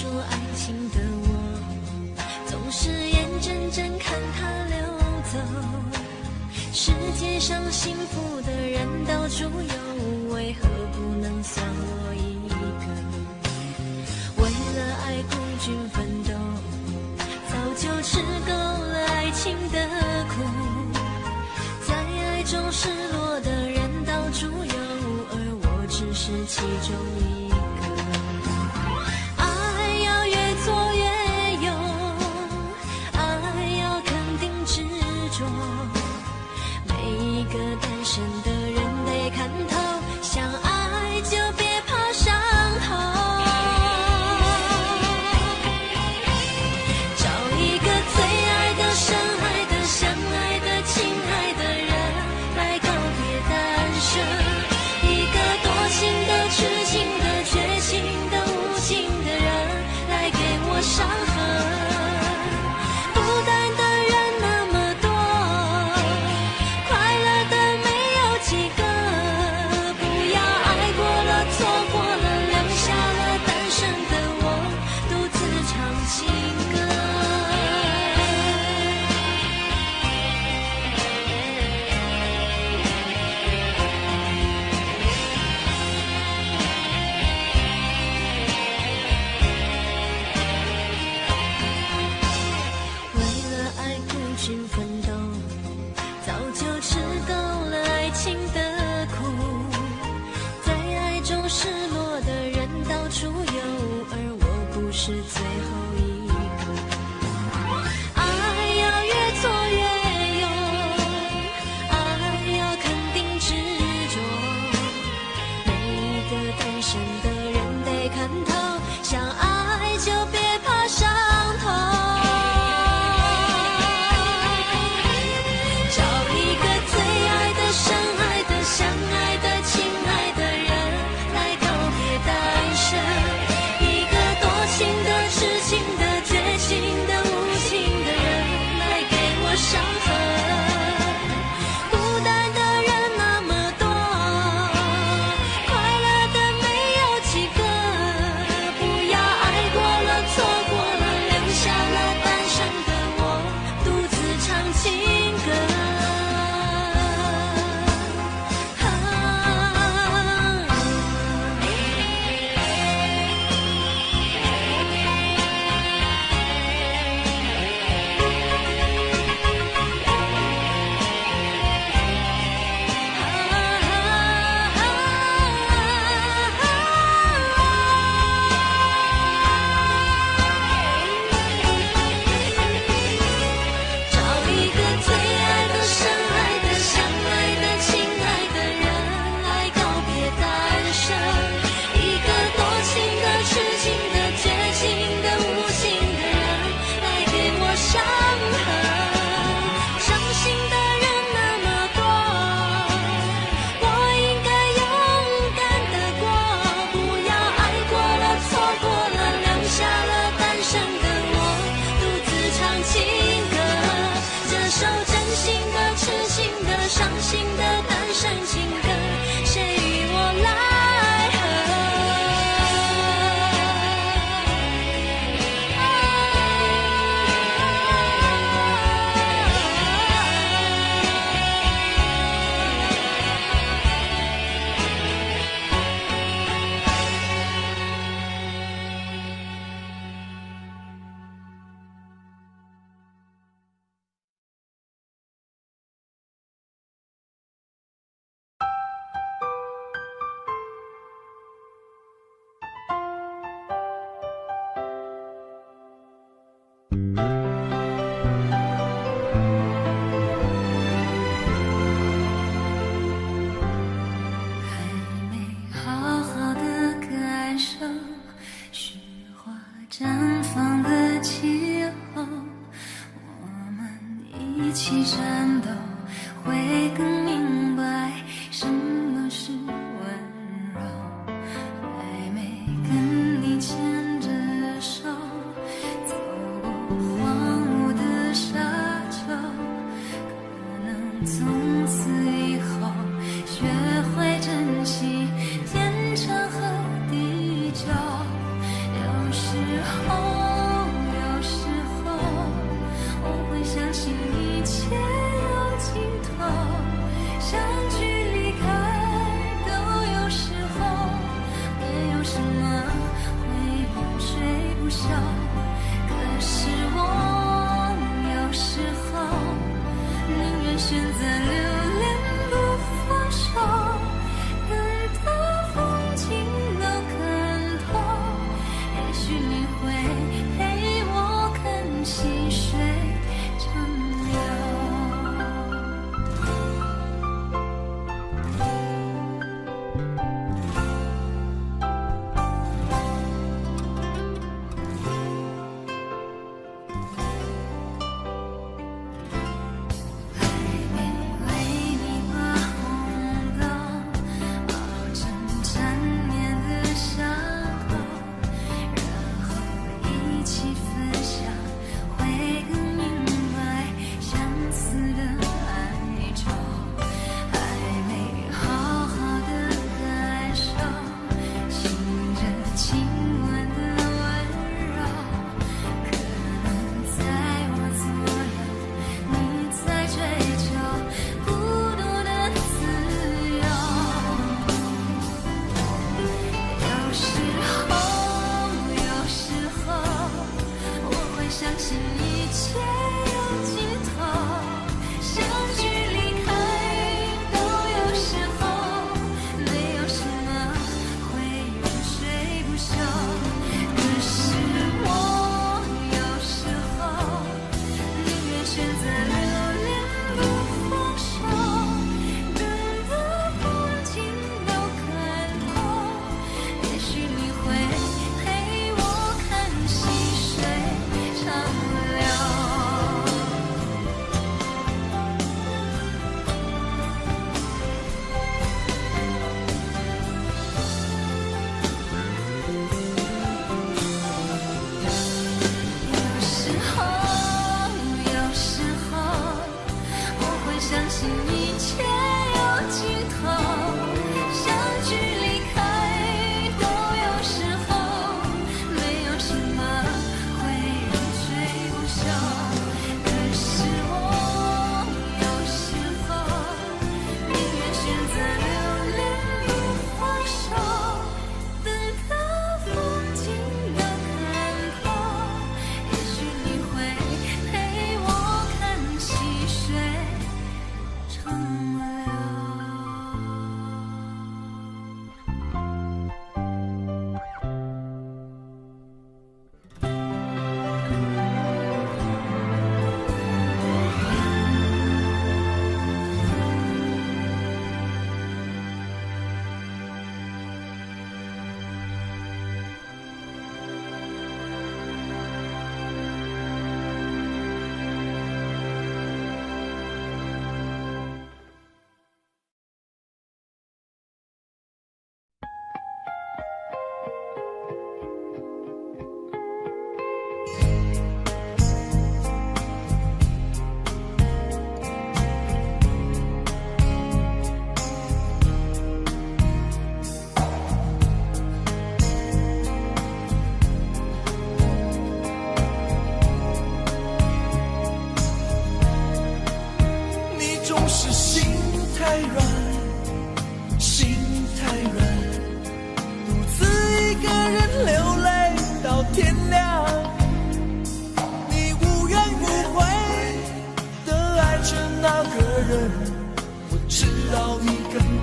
说爱情的我，总是眼睁睁看它流走。世界上幸福的人到处有，为何不能算我一个？为了爱孤军奋斗，早就吃够了爱情的苦。在爱中失落的人到处有，而我只是其中一个。爱要越挫越勇，爱要肯定执着。每一个单身的人得看透，想爱就别怕伤痛。找一个最爱的、深爱的、相爱的、亲爱的人来告别单身。一个多情的、痴情的、绝情的、无情的人来给我伤痕。孤单的人那么多，快乐的没有几个。不要爱过了、错过了，留下了单身的我独自唱情歌。为了爱孤军奋斗，早就吃够了爱情的苦。在爱中失落的人到处有，而我不是最后一个。爱要越挫越勇，爱要肯定执着。每一个单身的人得看透，想爱就别怕伤痛。找一个最爱的、深爱的、相爱的、亲爱的人来告别单身。一个多情的、痴情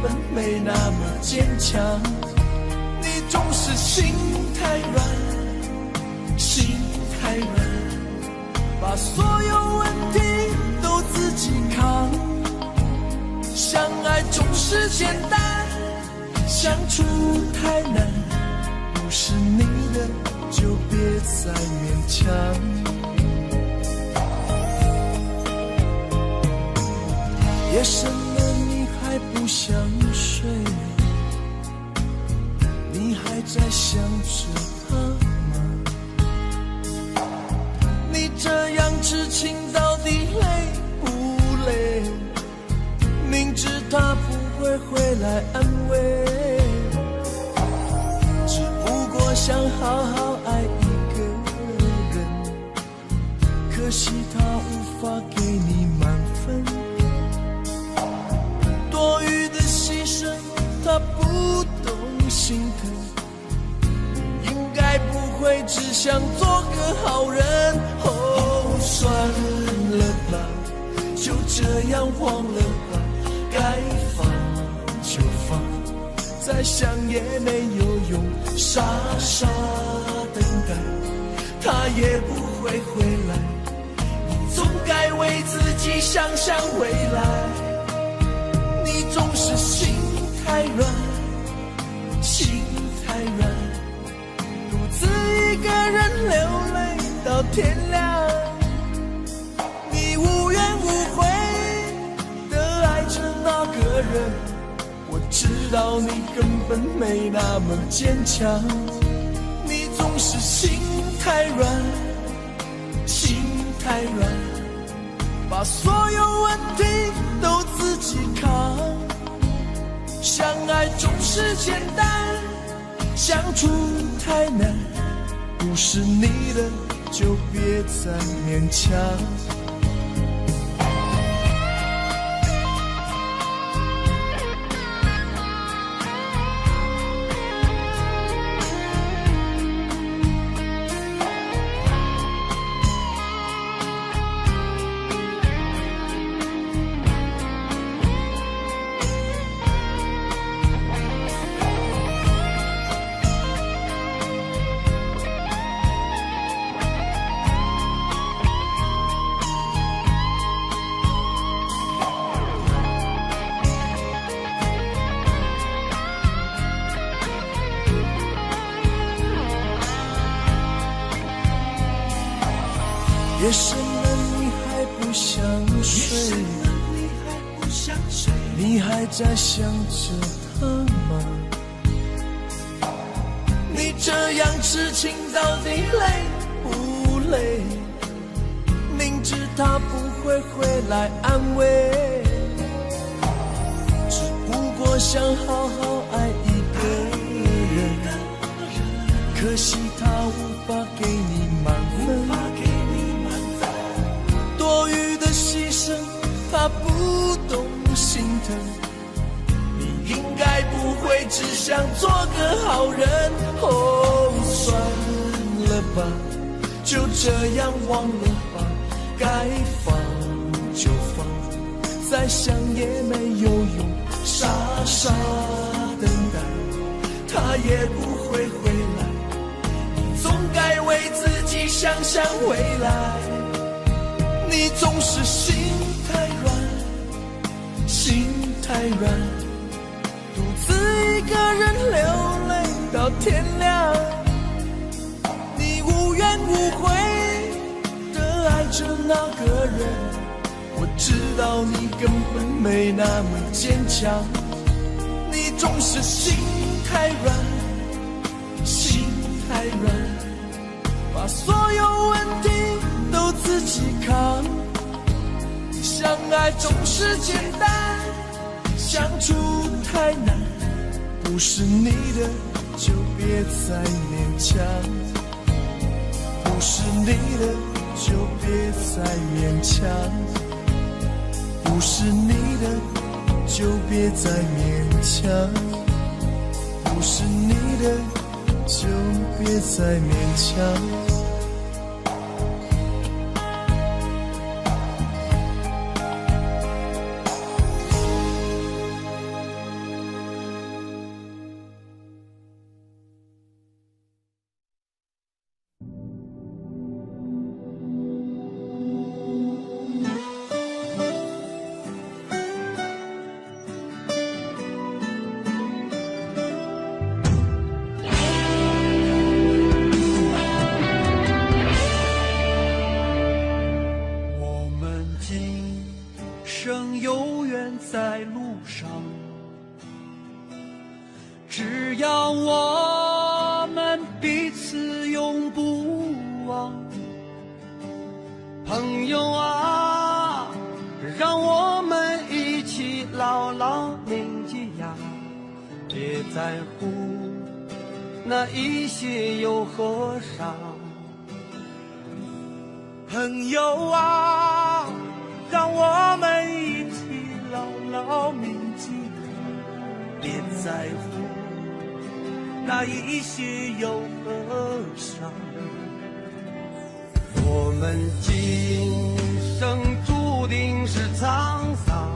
本没那么坚强。你总是心太软，心太软，把所有问题都自己扛。相爱总是简单，相处太难，不是你的就别再勉强。夜深了你还不想睡，你还在想着他吗？你这样痴情到底累不累？明知他不会回来安慰，只不过想好好爱一个人，可惜他无法给你满分，多余的牺牲他不懂心疼，你应该不会只想做个好人。哦，算了吧，就这样忘了吧，该放就放，再想也没有用，傻傻等待，他也不会回来，你总该为自己想想未来。你总是心太软，心太软，独自一个人流泪到天亮，你无怨无悔的爱着那个人，我知道你根本没那么坚强。你总是心太软，心太软，把所有问题都自己扛。相爱总是简单，相处太难，不是你的就别再勉强。夜深了你还不想睡，你还在想着他吗？你这样痴情到底累不累？明知他不会回来安慰，只不过想好好爱一个人，可惜他无法给你满分，多余的牺牲他不懂心疼，你应该不会只想做个好人。哦，算了吧，就这样忘了吧，该放就放，再想也没有用，傻傻等待，他也不会回来，你总该为自己想想未来。你总是心太软，心太软，独自一个人流泪到天亮，你无怨无悔的爱着那个人，我知道你根本没那么坚强。你总是心太软，心太软，把所有问题都自己扛。相爱总是简单，相处太难，不是你的就别再勉强，不是你的就别再勉强，不是你的就别再勉强，不是你的就别再勉强。彼此永不忘。朋友啊，让我们一起牢牢铭记呀，别在乎那一些又何伤。朋友啊，让我们一起牢牢铭记，别在乎那一些又何伤。我们今生注定是沧桑，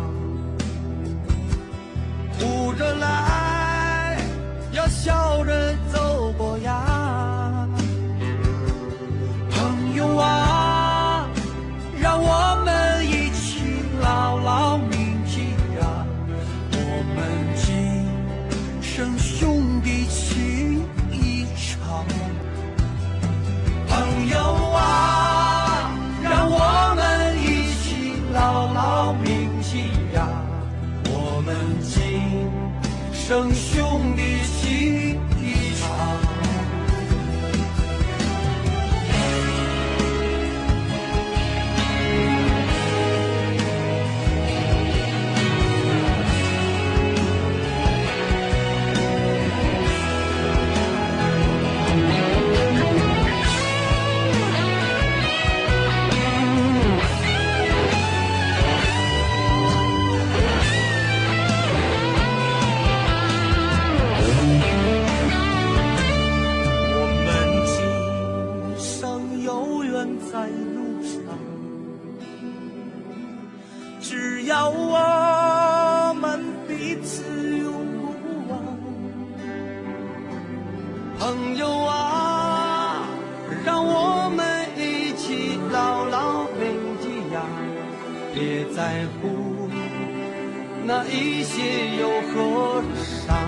哭着来，要笑着走过呀。朋友啊，让我们一起牢牢铭记呀，我们今生兄弟情一场。朋友啊，让我们一起牢牢铭记呀，我们今生兄弟情一场。在路上，只要我们彼此永不忘。朋友啊，让我们一起牢牢铭记呀，别在乎那一些又何伤。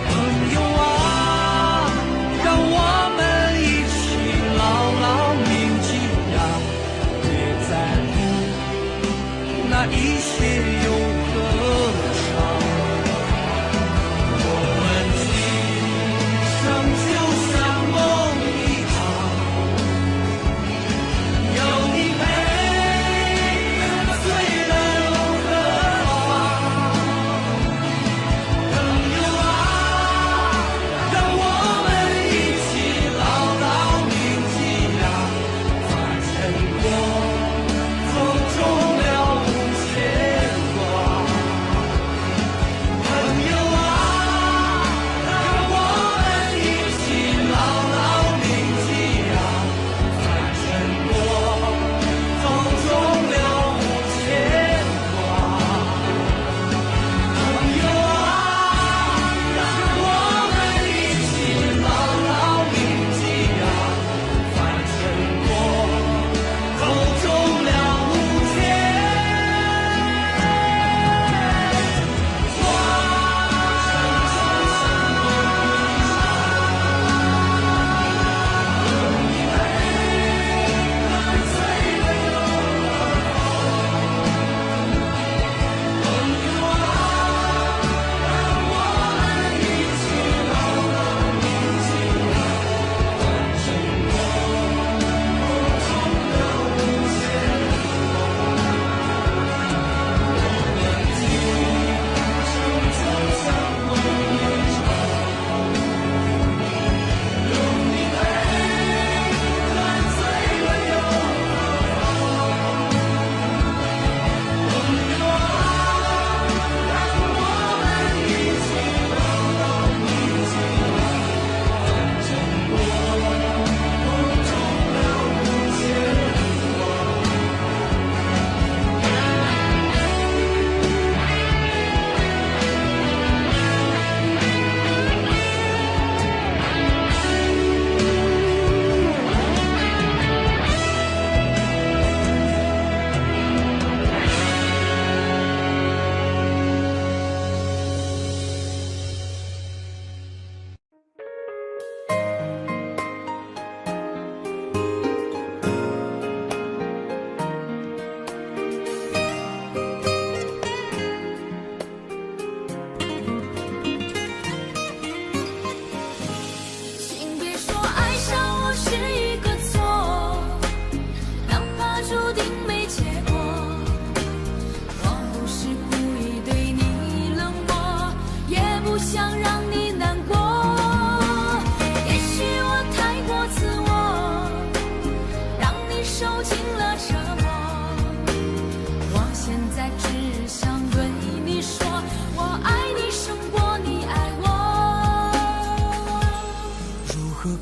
朋友啊，让我们一起牢牢铭记呀，别在乎那一些又何伤。我们今生就像梦一场，有你陪，醉了又何妨？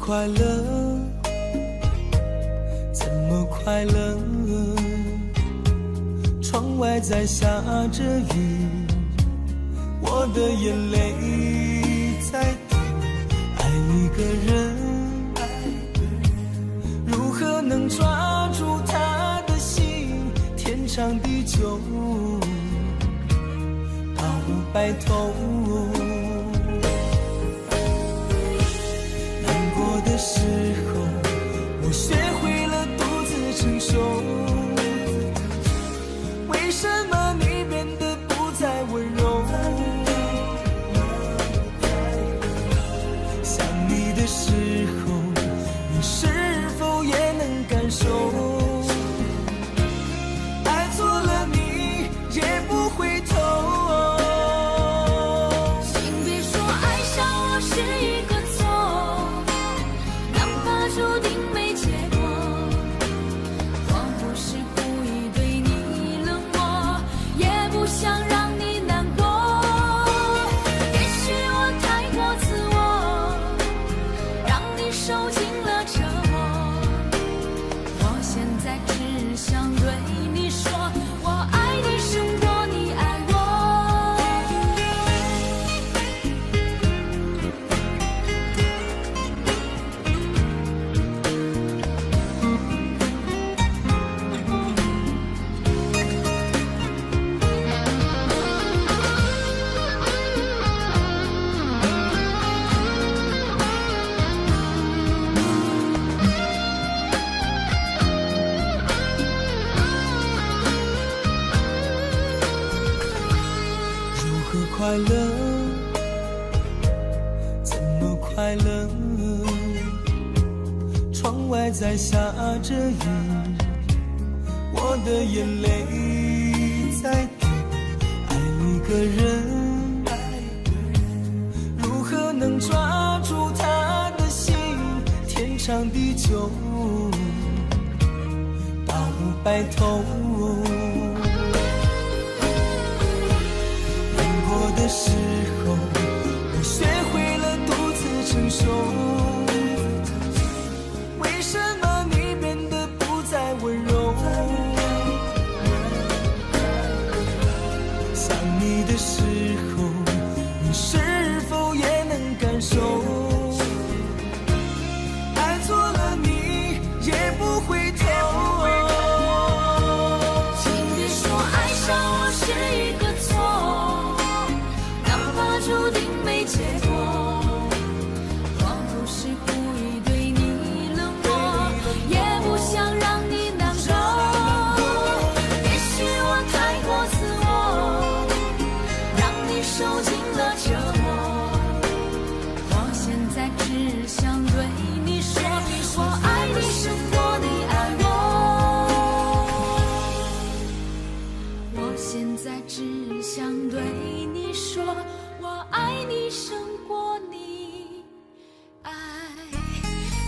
快乐？怎么快乐？窗外在下着雨，我的眼泪在滴。爱一个人，如何能抓住他的心？天长地久，到白头。难过的时候，我学会了独自承受。为什么你变得不再温柔？想你的时候，你是否也能感受？爱错了你也不回头。请别说爱上我是一个错，哪怕注定没结果。我不是故意对你冷漠，也不想让你难过。也许我太过自我，让你受尽了折磨。我现在只想对你说，我爱你胜过你爱我。如何快乐？怎么快乐？窗外在下着雨，我的眼泪在滴。爱一个人，如何能抓住他的心？天长地久，到白头。的时候，我学会了独自承受。为什么你变得不再温柔？想你的时候，你是否也能感受？爱错了你也不回头。请别说爱上我是一个错，注定没结果。我不是故意对你冷漠，也不想让你难过。也许我太过自我，让你受尽了折磨。我现在只想对你说，我爱你胜过你爱我。我现在只想对你说，我爱你胜过你爱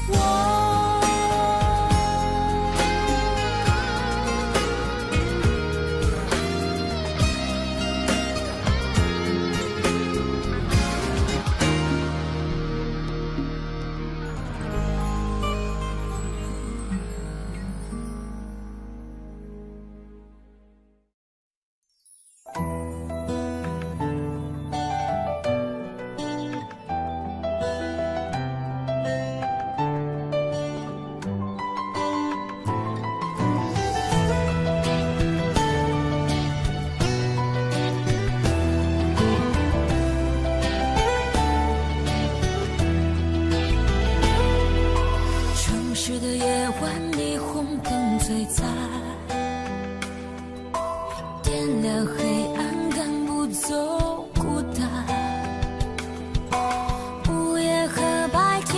我。璀璨，点亮黑暗，赶不走孤单。午夜和白天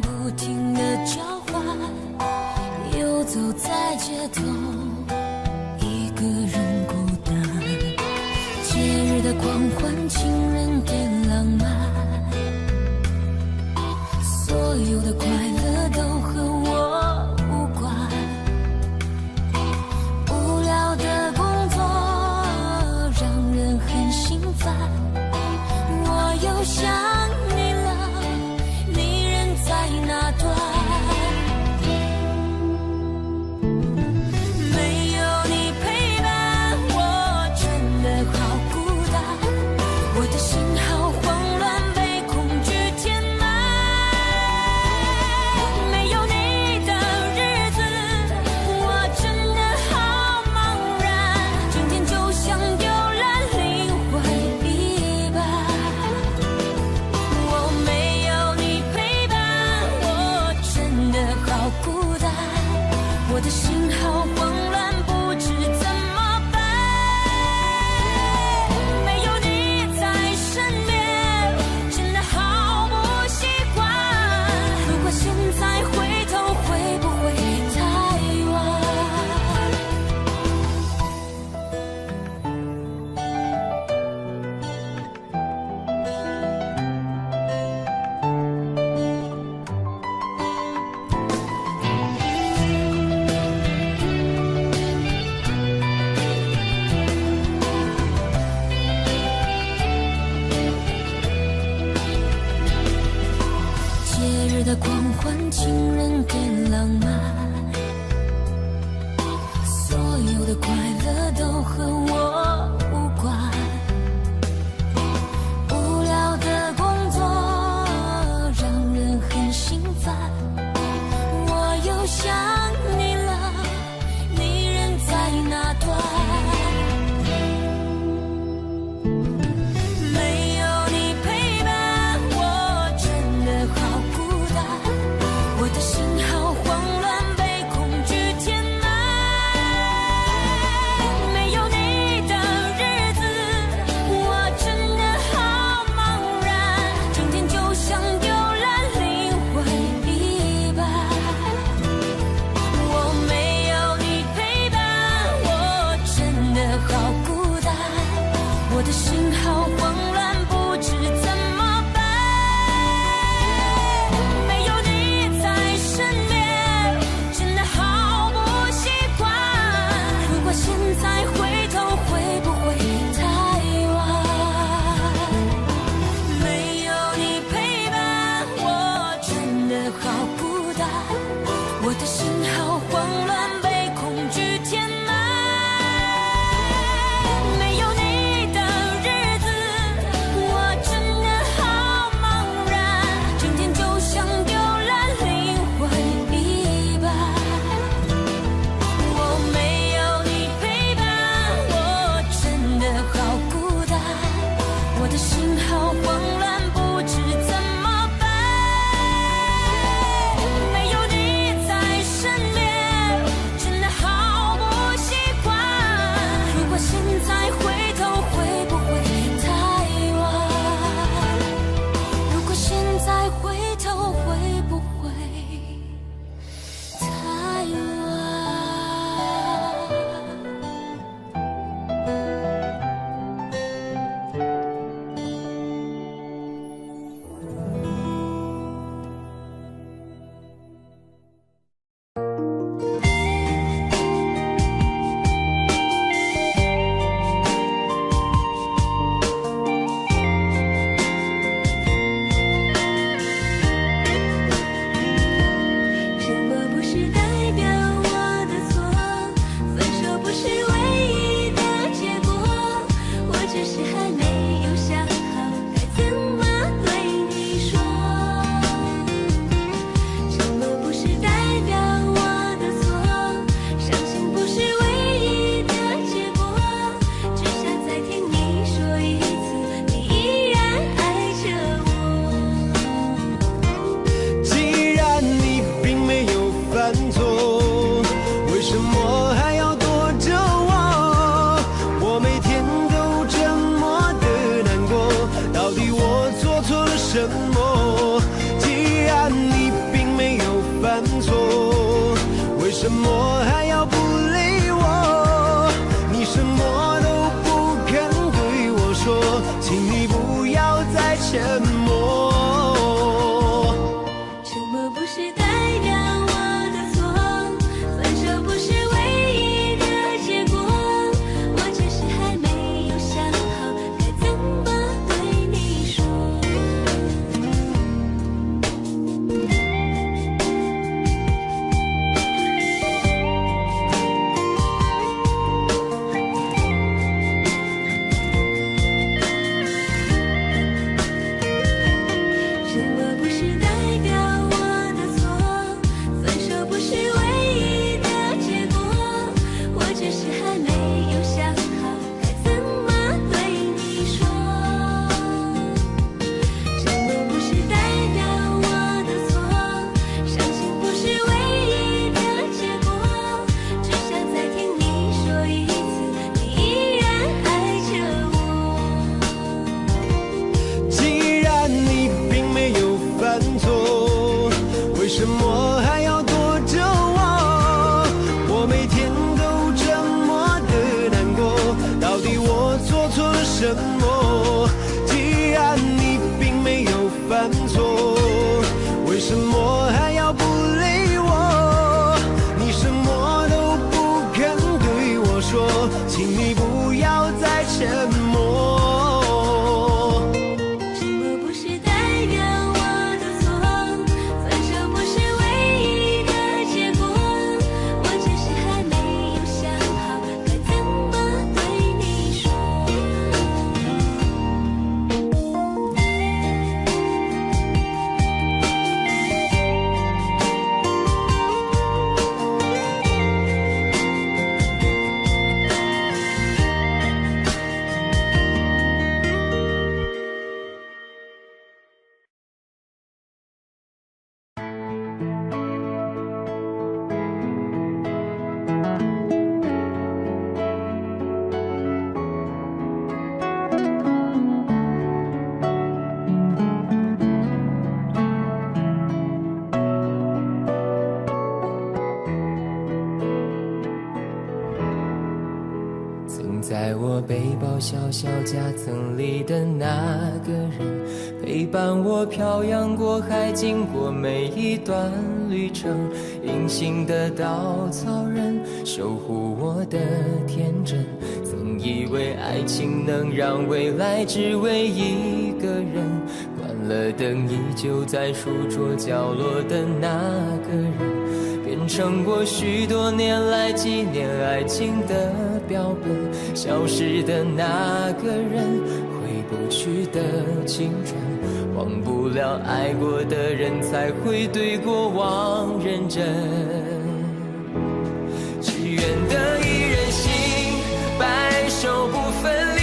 不停地交换，游走在街头，一个人孤单。节日的狂欢，情人的浪漫，所有的快乐都和我想你了，你人日的狂欢，情人给浪漫，所有的快乐都和我无关。无聊的工作让人很心烦，我又想你了，你人在哪端？我的心好慌乱，不知怎么办。没有你在身边，真的好不习惯。如果现在回头，会不会太晚？没有你陪伴，我真的好孤单。我的心好慌乱，被恐惧填满。沉默不是代表我的错，我背包小小夹层里的那个人，陪伴我漂洋过海，经过每一段旅程。隐形的稻草人，守护我的天真。曾以为爱情能让未来只为一个人，关了灯依旧在书桌角落的那个人，变成我许多年来纪念爱情的标本。消失的那个人，回不去的青春，忘不了爱过的人，才会对过往认真。只愿得一人心，白首不分离，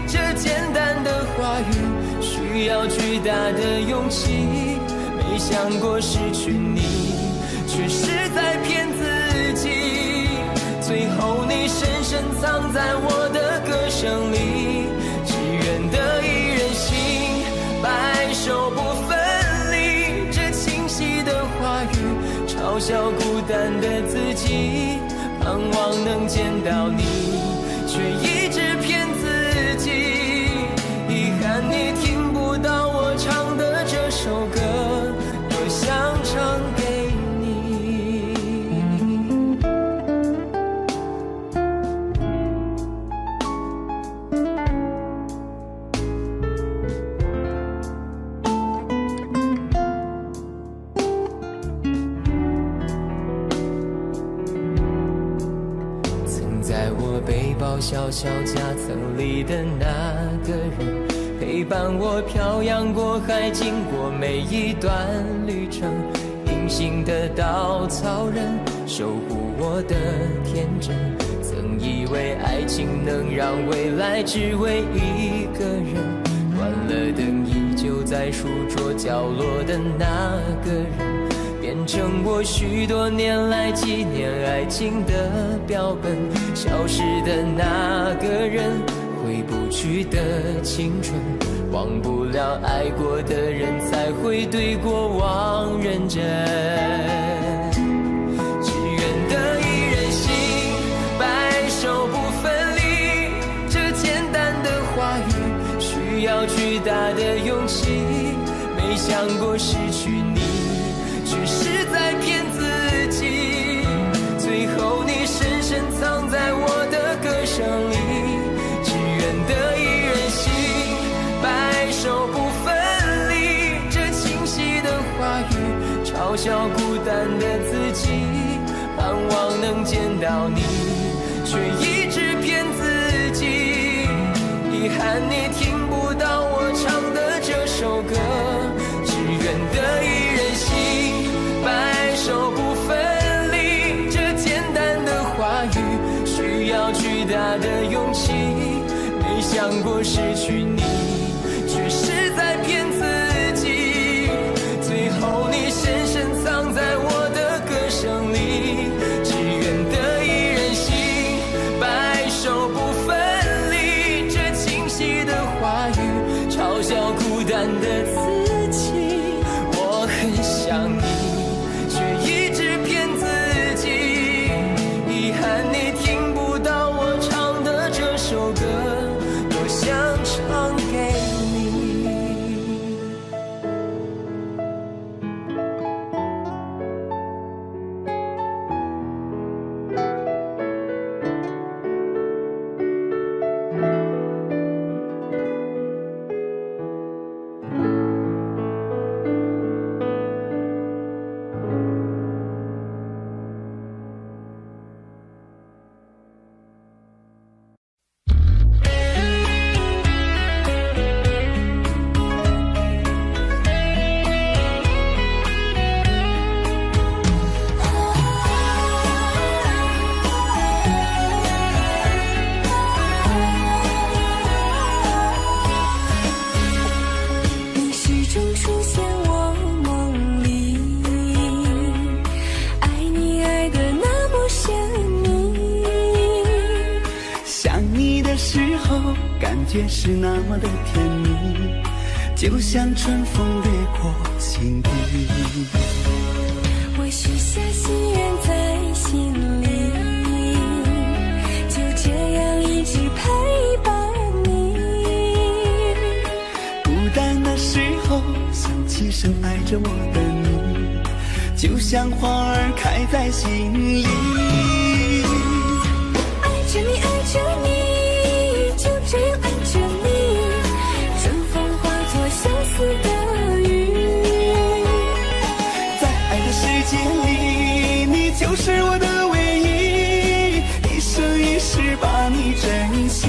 这简单的话语需要巨大的勇气。没想过失去你，却是在骗自己。最后你深深藏在我的歌声里，只愿得一人心，白首不分离。这清晰的话语嘲笑孤单的自己，盼望能见到你，却一直骗自己。遗憾你听不到我唱的这首歌，多想唱给你。曾在我背包小小夹层里的那个人，陪伴我漂洋过海，经过每一段旅程。隐形的稻草人，守护我的天真。曾以为爱情能让未来只为一个人，关了灯依旧在书桌角落的那个人，变成我许多年来纪念爱情的标本。消失的那个人，回不去的青春，忘不了爱过的人，才会对过往认真。只愿得一人心，白首不分离。这简单的话语需要巨大的勇气。没想过失去你，却是在骗自己。最后你深深藏在我的歌声里，只愿得一人心，白首不分离。这清晰的话语嘲笑孤单的自己，盼望能见到你，却一直骗自己。遗憾你听不到我唱的这首歌，只愿得一人心，白首不分离。这简单的话语需要巨大的勇气。没想过失去你，却是在骗自己。最后你深深藏在我的歌声里，只愿得一人心，白首不分离。这清晰的话语嘲笑孤单的自己。我很想你，却一直骗自己。遗憾你听不到我唱的这首歌，多想唱给你。你始终出现我梦里，爱你爱得那么神秘。想你的时候，感觉是那么的甜蜜，就像春风掠过心底。我许下心愿在心里，就这样一直陪深爱着我的你，就像花儿开在心里。爱着你，爱着你，就这样爱着你，春风化作相思的雨。在爱的世界里，你就是我的唯一，一生一世把你珍惜。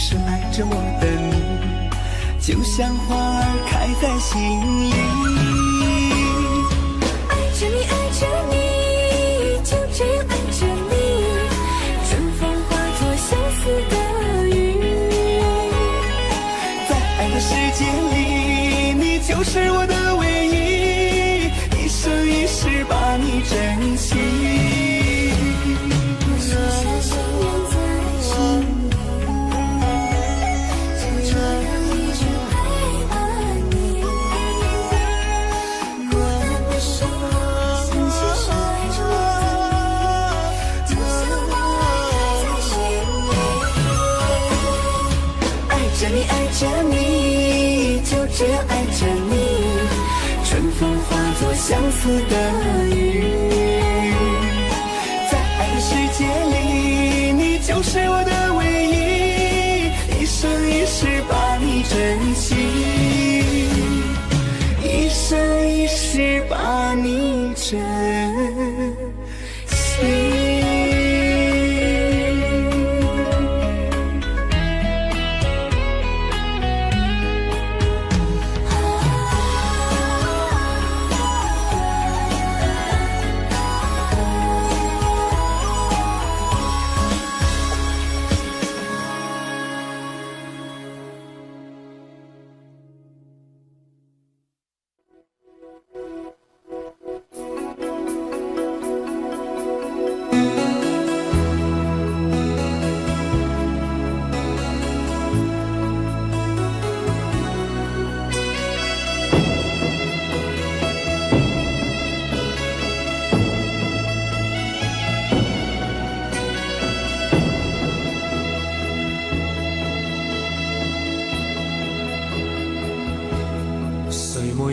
深爱着我的你，就像花儿开在心里。爱着你，爱着你，就这样爱着你，春风化作相思的雨。在爱的世界里，你就是我的唯一，一生一世把你珍惜。这样爱着你，春风化作相思的雨。在爱的世界里，你就是我的唯一，一生一世把你珍惜，一生一世把你珍惜。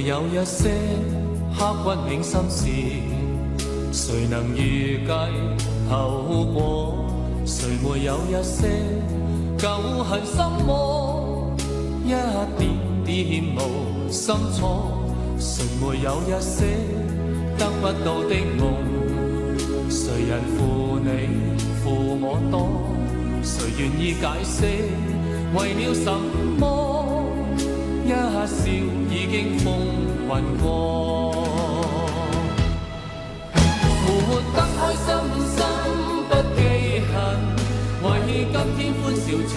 有一些刻骨銘心事，誰能預計後果？誰沒有一些舊恨心魔，一點點無心錯？誰沒有一些得不到的夢？誰人負你負我多？誰願意解釋為了什麼？一笑已經風雲過，活得開心心不記恨，為今天歡笑唱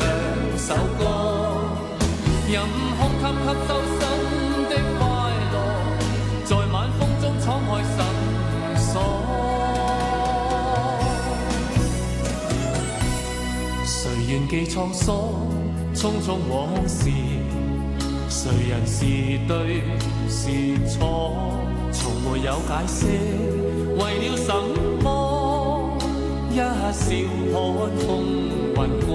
首歌，任空給吸收新的快樂，在晚風中敞開心鎖。誰願記滄桑，匆匆往事？誰人是對是錯，從沒有解釋，為了什麼？一笑看風雲過。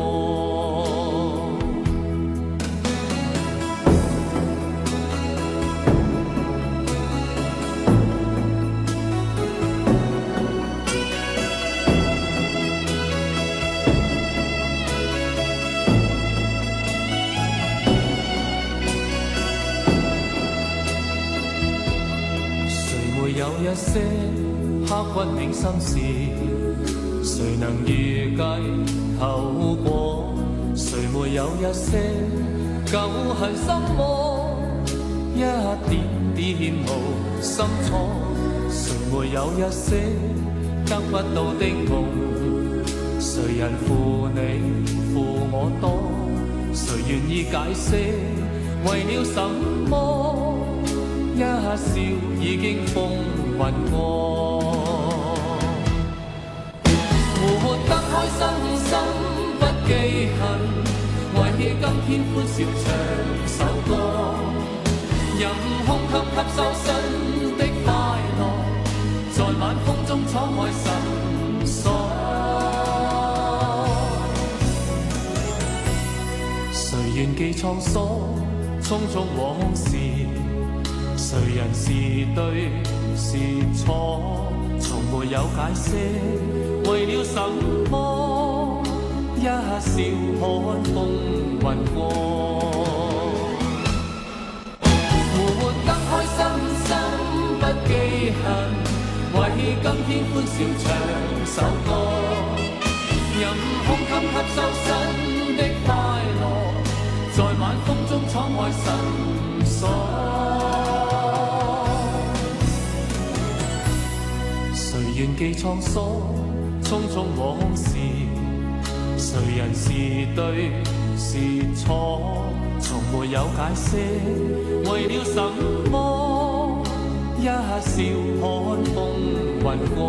有一些刻骨銘心事，誰能預計後果？誰沒有一些舊恨心魔，一點點無心錯？誰沒有一些得不到的夢？誰人負你負我多？誰願意解釋为了什么？一笑已经风云过。活得开心，心不记恨，为今天欢笑唱首歌，任空吸收新的快乐，在晚风中敞开心锁。谁愿记沧桑，匆匆往事，谁人是对是错，从没有解释。为了什么？一笑看风云过。活得开心，心不记恨，为今天欢笑唱首歌，任空襟吸收新的快乐，在晚风中敞开心锁。谁愿记沧桑？匆匆往事，谁人是对是错，从没有解释。为了什么？一笑看风云过。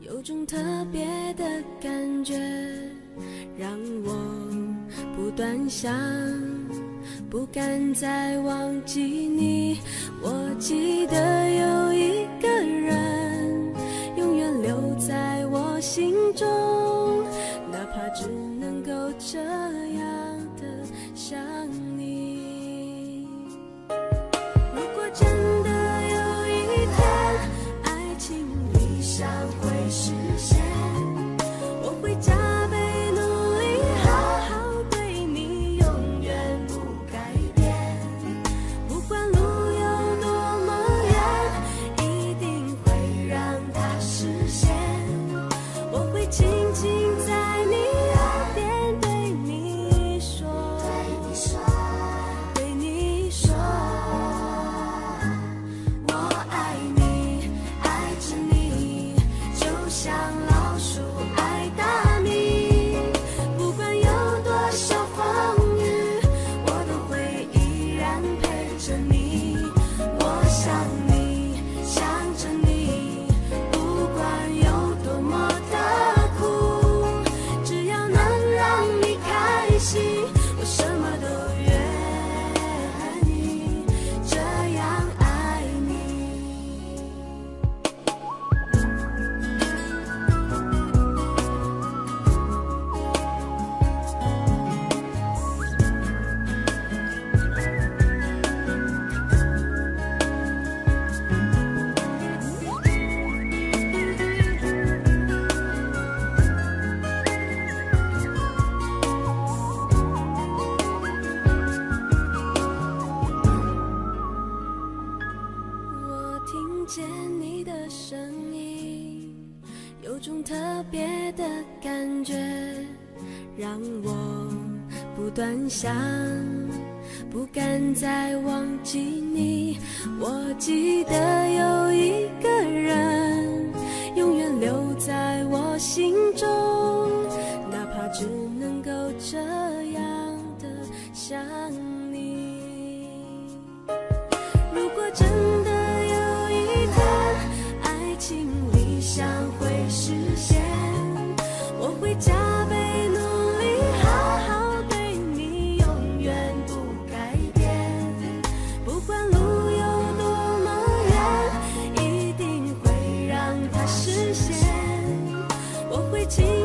有种特别的感觉，让我不断想，不敢再忘记你。我记得有一个人，永远留在我心中，哪怕只能够这样的想你。如果真的有一天，爱情理想会实现，我会加倍努力，好好对你，永远不改变。不管路有多么远，一定会让它实现。我会轻轻在你耳边对你说，对你说，我爱你，爱着你，就像老鼠爱大米。不管有多少风雨，我都会依然陪着你。我想你，想着你，不管有多么的苦，只要能让你开心，我什么都愿意，这样爱你。我听见你的声音，有种特别的感觉，让我不断想，不敢再忘记你。我记得有一个人，永远留在我心中，哪怕只能够这样的想你。如果真的有一天，爱情理想会实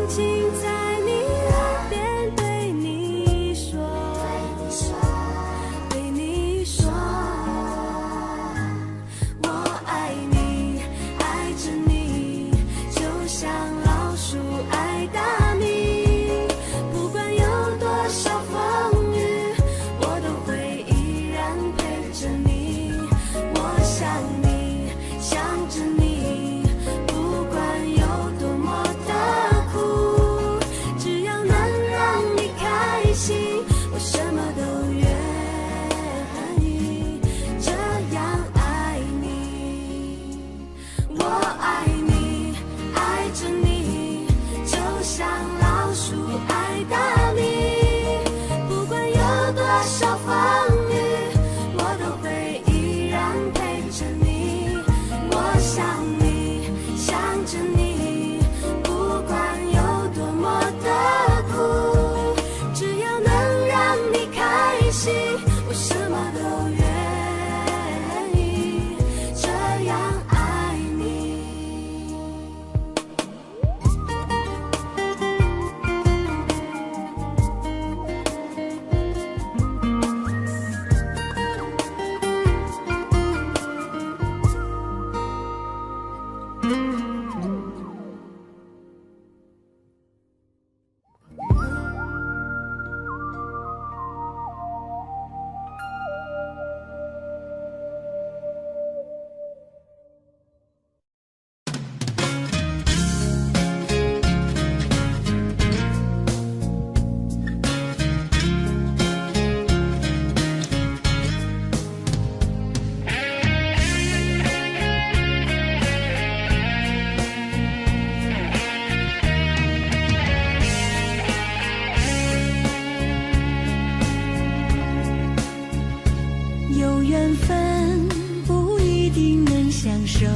轻在你耳边对你说，对你说，我爱你，爱着你，就像老鼠爱大米，不管有多少风雨，我都会依然陪着你。我想你，想着你，不管有多么的苦，只要能让你开心，我什么都愿意，这样爱你。我爱你，爱着你，就像老鼠爱大米，不管有多少风雨，我都会依然陪着你。我想你，想着你，不管有多么的苦，只要能让你开心，我什么都愿意，这样爱你。有缘分不一定能相守，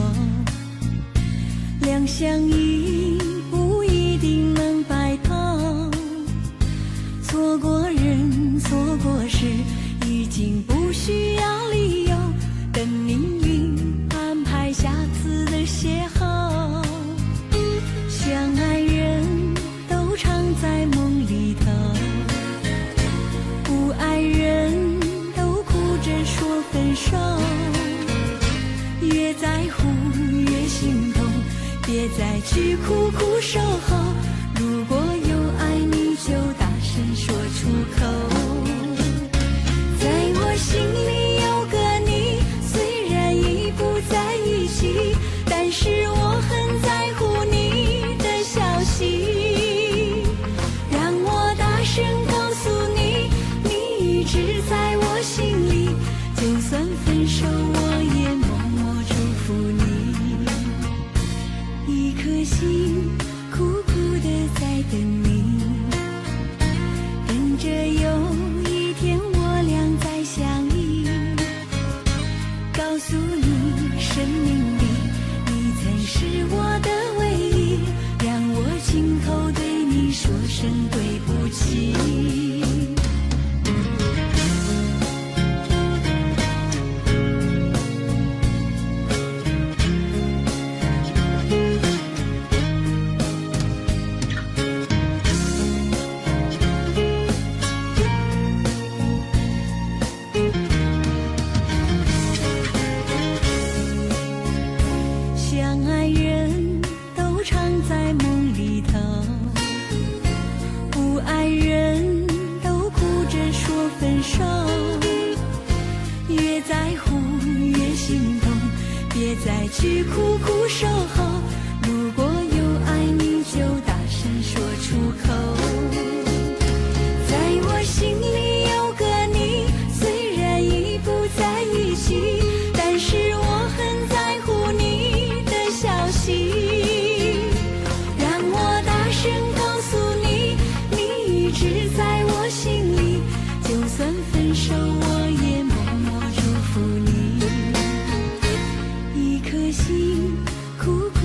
两相依不一定能白头。错过人，错过事，已经不需要理由，等命运安排下次的邂逅。相爱人都常在梦里头，不爱人说分手，越在乎越心痛，别再去苦苦守候。如果有爱你就大声说出口，在我心里有个你，虽然已不在一起，但是我很在乎你的消息。让我大声告诉你，你一直在我心里，就算分手我也默默祝福你。一颗心苦苦的在等你，等着有一天我俩再相依。告诉你，生命里你曾是我的唯一，让我亲口对你说声对不起。相爱人都常在梦里头，不爱人都哭着说分手。越在乎越心痛，别再去苦苦守候。如果有爱你就大声说出口，在我心里有个你，虽然已不在一起，但是我很在乎你的消息。让我大声告诉你，你一直在我心里，就算分手我也默默祝福你。一颗心苦苦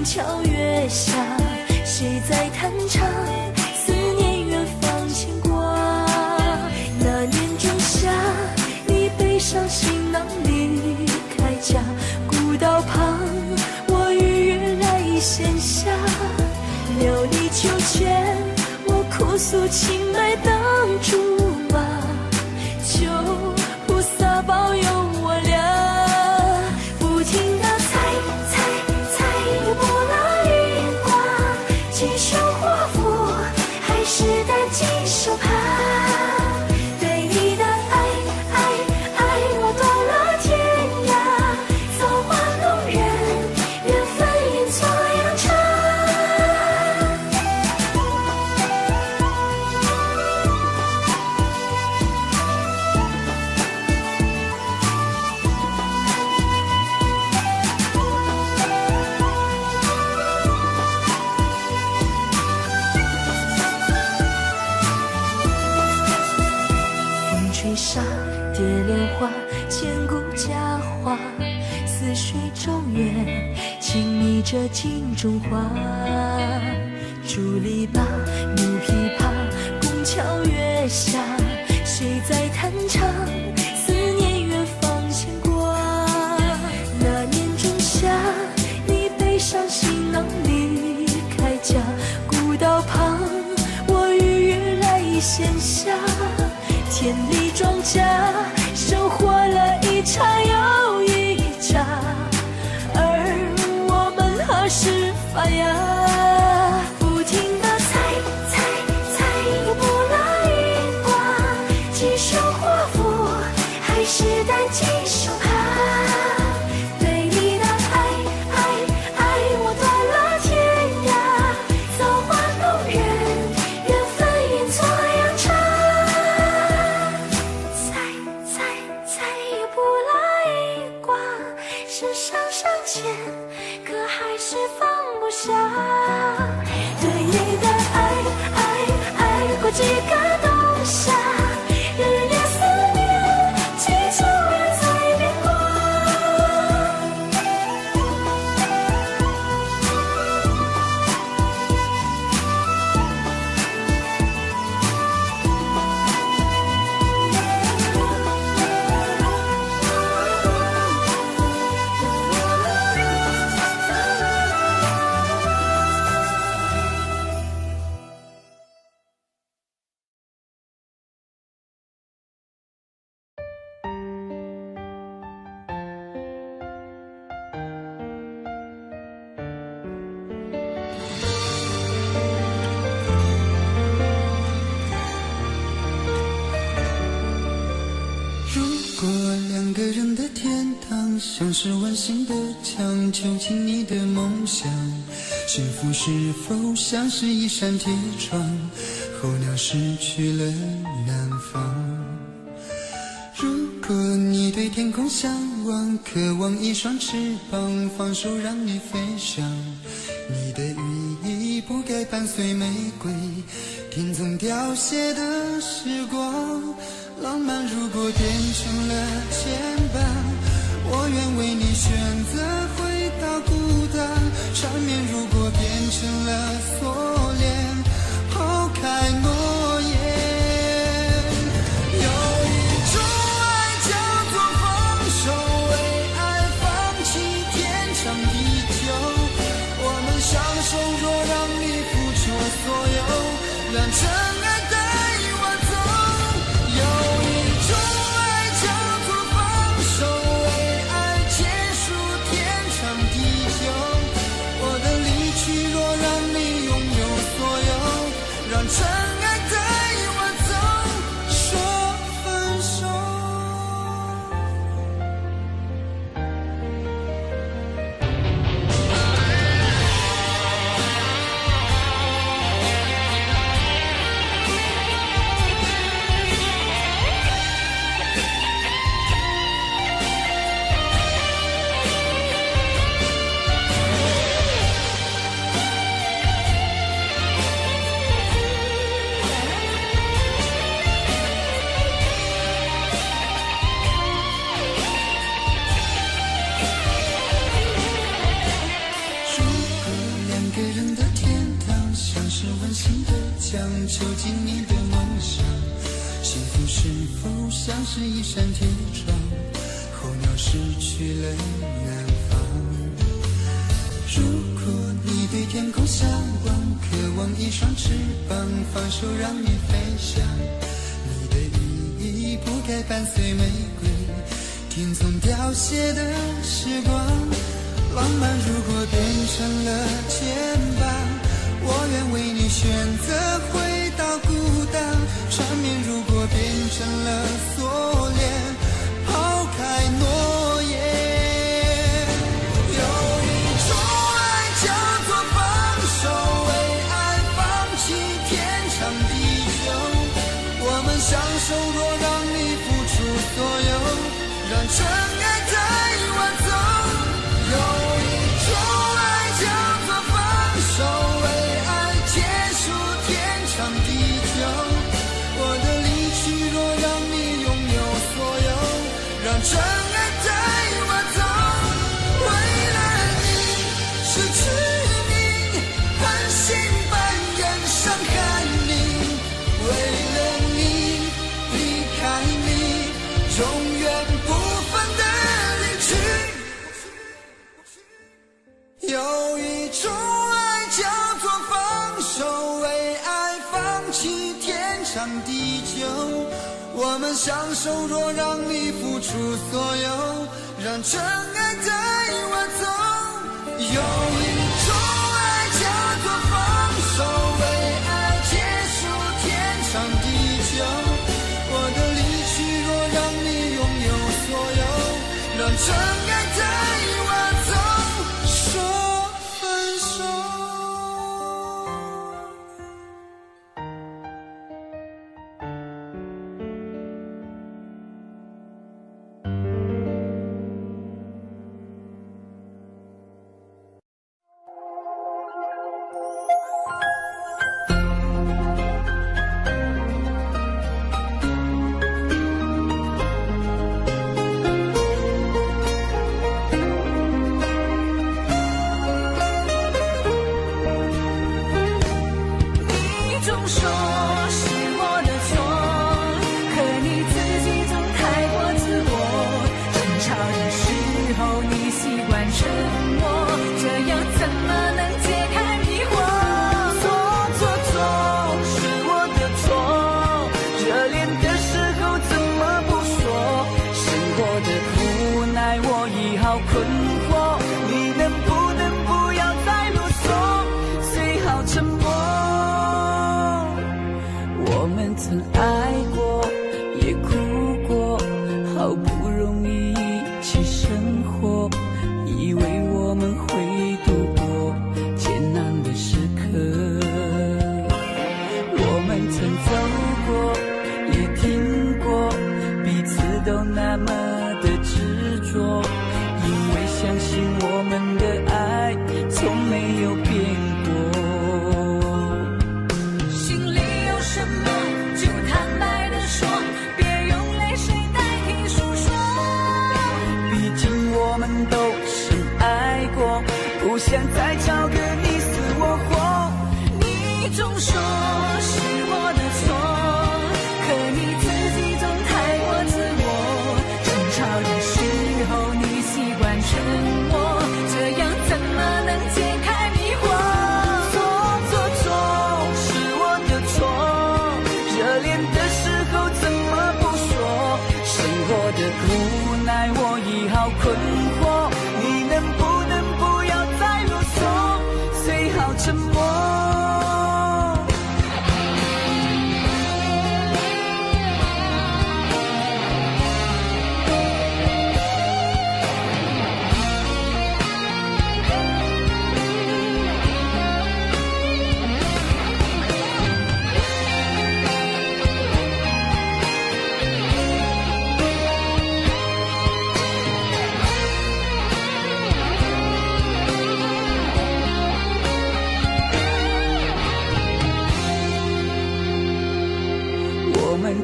桥月下，谁在弹唱？思念远方牵挂。那年仲夏，你背上行囊离开家，古道旁，我与月来闲暇。料理秋千，我哭诉青梅当竹马，求菩萨保佑我俩，不停地猜不落一卦，几手华服，还是担惊受怕。对你的爱，我断了天涯，造化弄人，缘分阴错阳差。吹沙蝶莲花，千古佳话。似水中月，轻昵着镜中花。竹篱笆，木琵琶，拱桥月下，谁在弹唱？思念远方牵挂。那年仲夏，你背上行囊离开家，古道旁，我与月来闲暇。田里庄稼，收获了一茬又一茬，而我们何时发芽？不停地猜不落一卦，几手华服，还是担惊受怕。对你的爱，我断了天涯，造化弄人，缘分阴错阳差。前，可还是放不下。对你的爱过几个冬夏，日夜思念，祈求缘再变卦。像是温馨的墙，囚禁你的梦想。幸福是否像是一扇铁窗，候鸟失去了南方。如果你对天空向往，渴望一双翅膀，放手让你飞翔。你的羽翼不该伴随玫瑰，听从凋谢的时光。浪漫如果变成了牵绊，我愿为你选择回到孤单。缠绵如果变成了锁链，抛开诺言。有一种爱叫做放手，为爱放弃天长地久。我们相守，若让你付出所有，让真爱带我走。有一种爱叫做放手，为爱结束天长地久。我的离去，若让你拥有所有，让真爱带我走，说分手。囚禁你的梦想。幸福是否像是一扇铁窗，候鸟失去了南方。如果你对天空向往，渴望一双翅膀，放手让你飞翔。你的羽翼不该伴随玫瑰，天从凋谢的时光。浪漫如果变成了牵绊，我愿为你选择回到孤单。缠绵如果变成了锁链，抛开诺言。有一种爱叫做放手，为爱放弃天长地久。我们相守，若让你付出所有，让真爱在晚走。有一种爱叫做放手，为爱结束天长地久。我的离去，若让你拥有所有，让真爱在晚走。为了你失去你，狠心扮演伤害你。为了你离开你，永远不分的离去。有一种爱叫做放手，为爱放弃天长地久。我们相守，若让你付出所有，让真爱在晚走。有一种爱叫做放手，为爱结束天长地久。我的离去，若让你拥有所有，让真爱在晚走。说分手。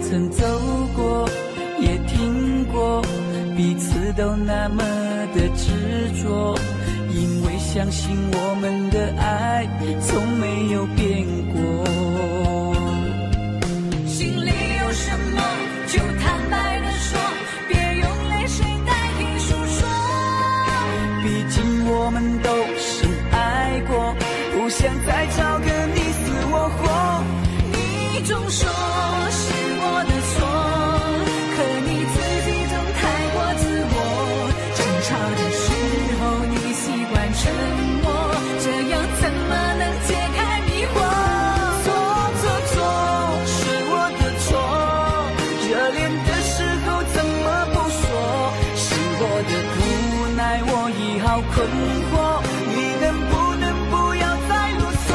曾走过，也听过，彼此都那么的执着，因为相信我们的爱从没有变过。再找个你死我活。你总说是我的错，可你自己总太过自我。争吵的时候你习惯沉默，这样怎么能解开迷惑？错是我的错，热恋的时候怎么不说？是我的无奈，我已好困惑。你能不能不要再啰嗦，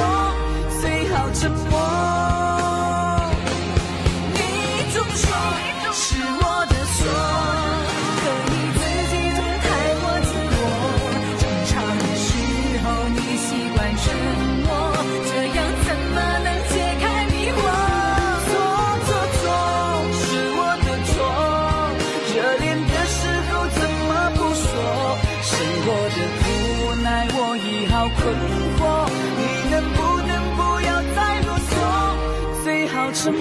最好沉默。你总说是我的错，可你自己总太过自我。争吵的时候你习惯沉默，这样怎么能解开迷惑？错是我的错，热恋的时候怎么不说？是我的无奈，我已好困惑。你能不能不要再啰嗦，最好沉默。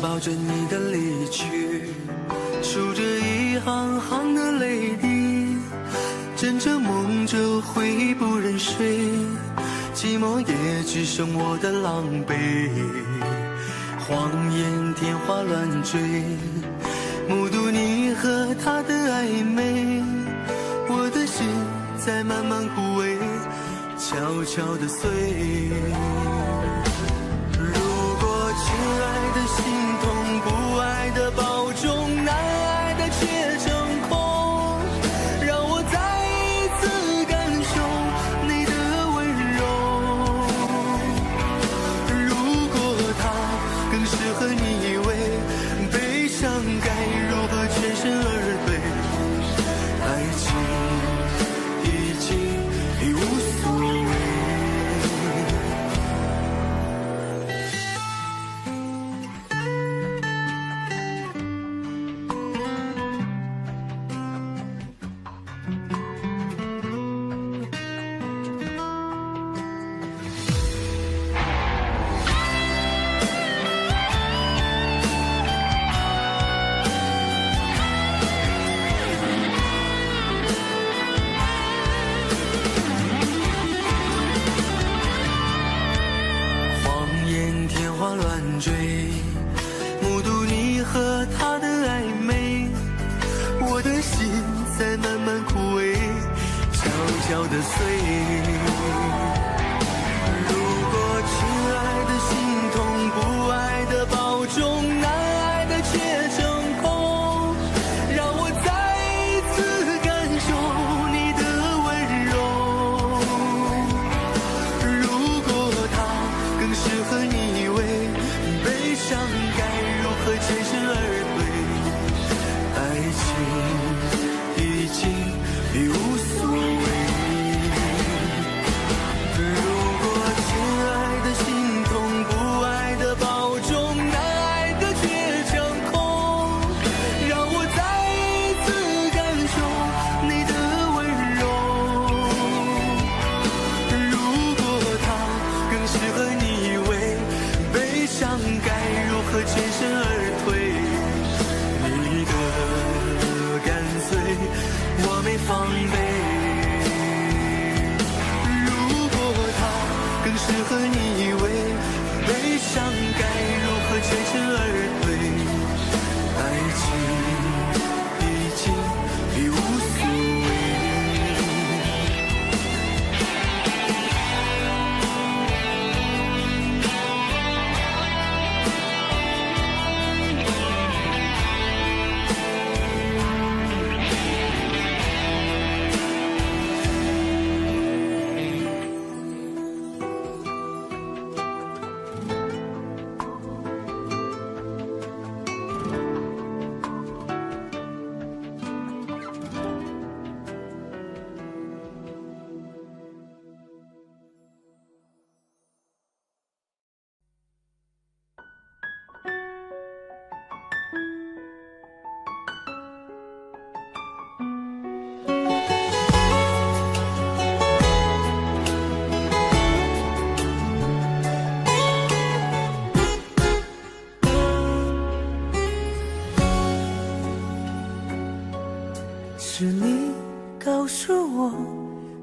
抱着你的离去，数着一行行的泪滴，枕着梦着会不忍睡，寂寞也只剩我的狼狈。谎言天花乱坠，目睹你和他的暧昧，我的心在慢慢枯萎，悄悄地碎。亲爱的心痛，不爱的保重，难爱的却成空，让我再一次感受你的温柔。如果他更适合你为悲伤，该如何全身而退？爱情已经无所谓。目睹你和他的暧昧，我的心在慢慢枯萎，悄悄地碎。如果亲爱的心痛，不爱的保重，难爱的却成空，让我再一次感受你的温柔。如果他更适合你为悲伤，该如何全身而退？爱情已经无所谓。如果亲爱的心痛，不爱的保重，难爱的却成空，让我再一次感受你的温柔。如果他更适合你为悲伤，该如何全身而退？你的干脆我没防备。如果他更适合你你以为悲伤该如何全身而退？爱情已经已无所谓。是你告诉我，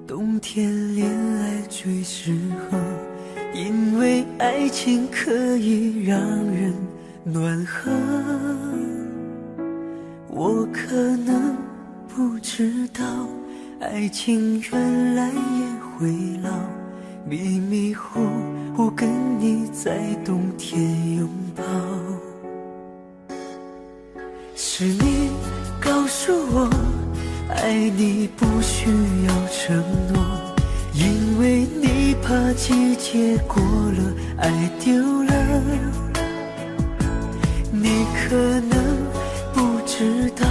冬天恋爱最适合，因为爱情可以让人暖和。我可能不知道，爱情原来也会老，迷迷糊糊跟你在冬天拥抱。是你告诉我，爱你不需要承诺，因为你怕季节过了，爱丢了。你可能不知道，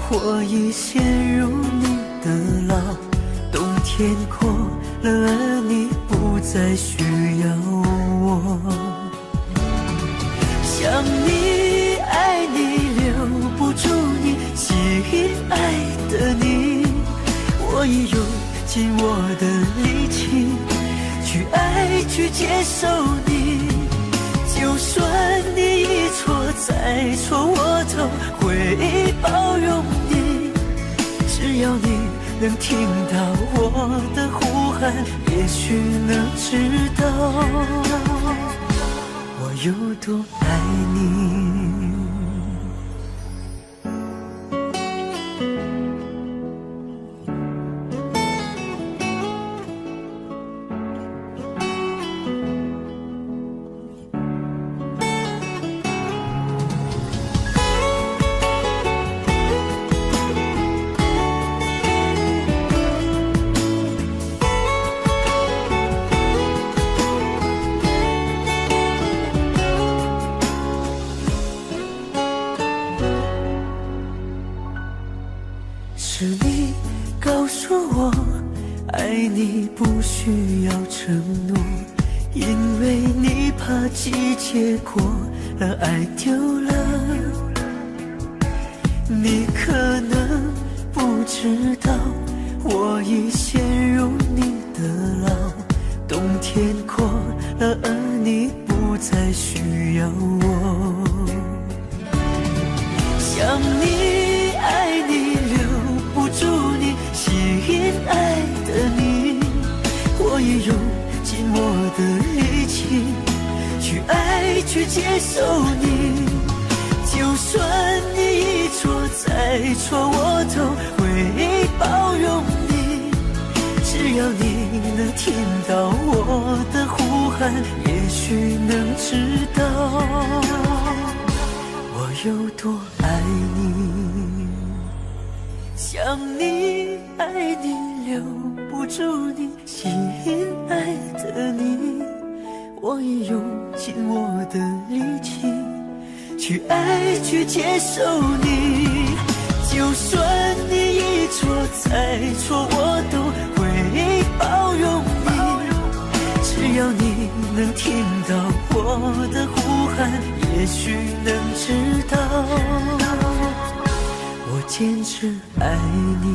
我已陷入你的牢，冬天过了，而你不再需要我。想你爱你留不住你，吸引爱的你，我已用尽我的力气去爱去接受你，就算你一错再错，我都会包容你，只要你能听到我的呼喊，也许能知道我有多爱你。是你告诉我，爱你不需要承诺，因为你怕季节过了，爱丢了。你可能不知道，我已陷入你的牢，冬天过了，而你不再需要我。想你爱你留不住你，吸引爱的你，我也用尽我的力气去爱去接受你，就算你一错再错，我都会包容你，只要你能听到我的呼喊，也许能知道我有多爱你。想你爱你留不住你，吸引爱的你，我已用尽我的力气去爱去接受你，就算你一错再错，我都会包容你，只要你能听到我的呼喊，也许能知道我坚持爱你。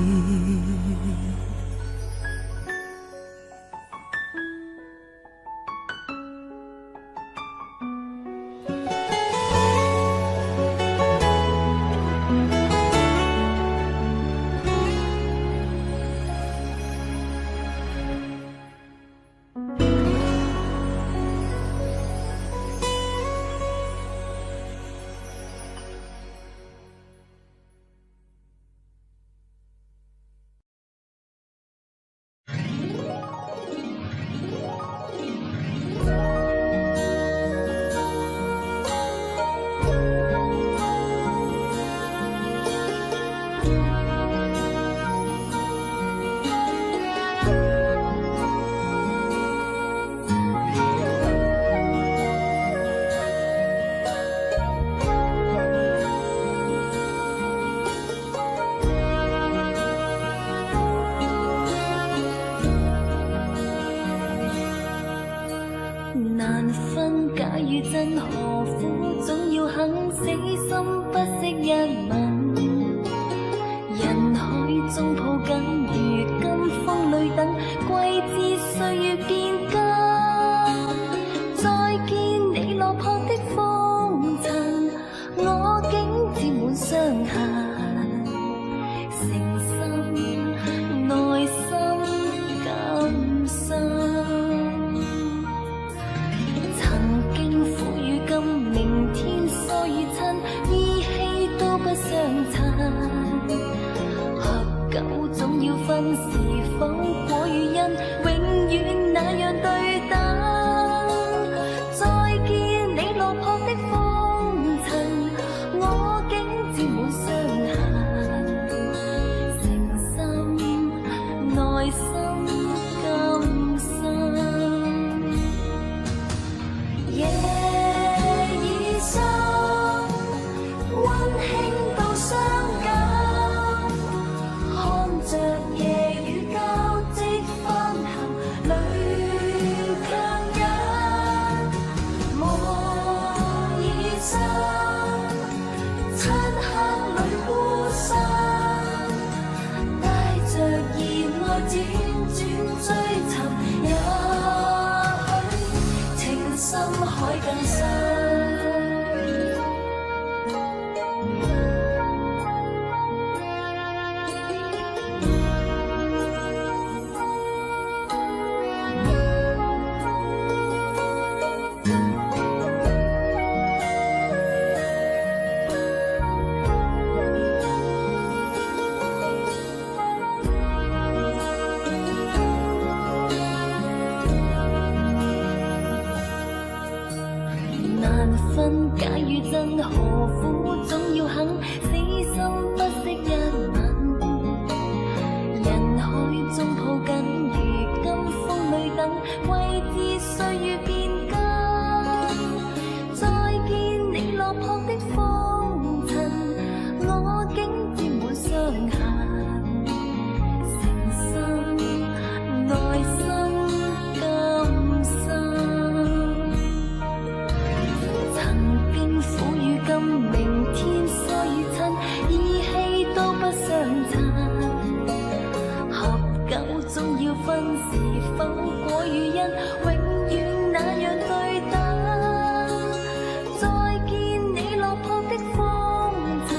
难分假与真，何苦总要肯死心不息一吻？人海中抱紧，如今风里等，季节岁月变更。再见你落魄的风尘，我竟沾满伤痕。诚心内心感伤。曾經苦與甘，明天疏與親，依稀都不相襯。合久總要分，是否果與因，永遠那樣對等。再見你落魄的風塵，我竟沾滿傷痕。誠心內心感傷。夜已深，溫馨到傷感，看着夜雨交織翻行，淚強忍。夢已深，漆黑裏孤身，帶着熱愛輾轉追尋，也許情深海更深。難分假與真，何苦總要肯死心不息一吻？人海中抱緊，如今風裏等，季節歲月變更。再見你落魄的風塵，我竟沾滿傷痕。誠心內心感傷。曾經苦與甘，明天疏與親，依稀都不相襯。合久總要分，是否果與因，永遠那樣對等。再見你落魄的風塵，